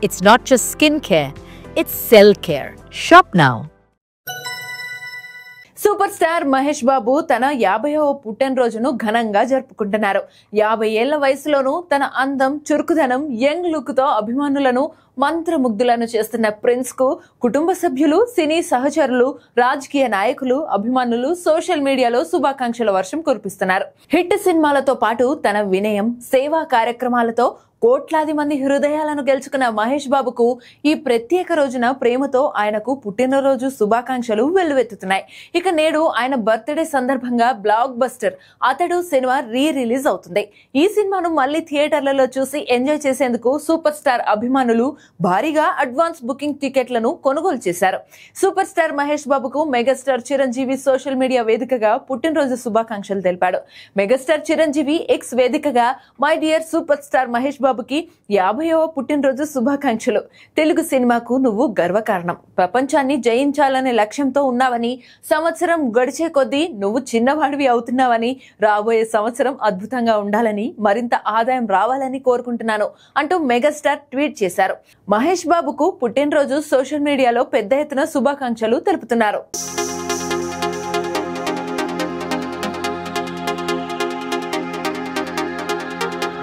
It's not just skincare, it's cell care. Shop now. Superstar Mahesh Babu తన 50వ పుట్టినరోజును ఘనంగా జరుపుకుంటున్నారు. 50 ఏళ్ల వయసులోనూ తన అందం, చురుకుదనం, యంగ్ లుక్ తో అభిమానులను మంత్రముగ్ధులను చేస్తున్న ప్రిన్స్ కు కుటుంబ సభ్యులు, సినీ సహచరులు, రాజకీయ నాయకులు, అభిమానులు సోషల్ మీడియాలో శుభాకాంక్షల వర్షం కురిపిస్తున్నారు. హిట్ సినిమాలతో పాటు తన వినయం, సేవా కార్యక్రమాలతో కోట్లాది మంది హృదయాలను గెలుచుకున్న మహేష్ బాబుకు ఈ ప్రత్యేక రోజున ప్రేమతో ఆయనకు పుట్టినరోజు శుభాకాంక్షలు వెల్లువెత్తుతున్నాయి. ఇక నేడు ఆయన బర్త్డే సందర్భంగా బ్లాక్ బస్టర్ అతడు సినిమా రిలీజ్ అవుతుంది. ఈ సినిమాను మళ్ళీ థియేటర్లలో చూసి ఎంజాయ్ చేసేందుకు సూపర్ స్టార్ అభిమానులు భారీగా అడ్వాన్స్ బుకింగ్ టికెట్లను కొనుగోలు చేశారు. సూపర్ స్టార్ మహేష్ బాబుకు మెగాస్టార్ చిరంజీవి సోషల్ మీడియా వేదికగా పుట్టినరోజు శుభాకాంక్షలు తెలిపాడు. మెగాస్టార్ చిరంజీవి ఎక్స్ వేదికగా my dear super star Mahesh బాబుకి 50వ పుట్టినరోజు శుభాకాంక్షలు. తెలుగు సినిమాకు నువ్వు గర్వకారణం. ప్రపంచాన్ని జయించాలనే లక్ష్యంతో ఉన్నావని, సంవత్సరం గడిచే కొద్దీ నువ్వు చిన్నవాడివి అవుతున్నావని, రాబోయే సంవత్సరం అద్భుతంగా ఉండాలని, మరింత ఆదాయం రావాలని కోరుకుంటున్నాను అంటూ మెగాస్టార్ ట్వీట్ చేశారు. మహేష్ బాబుకు పుట్టినరోజు సోషల్ మీడియాలో పెద్ద ఎత్తున శుభాకాంక్షలు తెలుపుతున్నారు.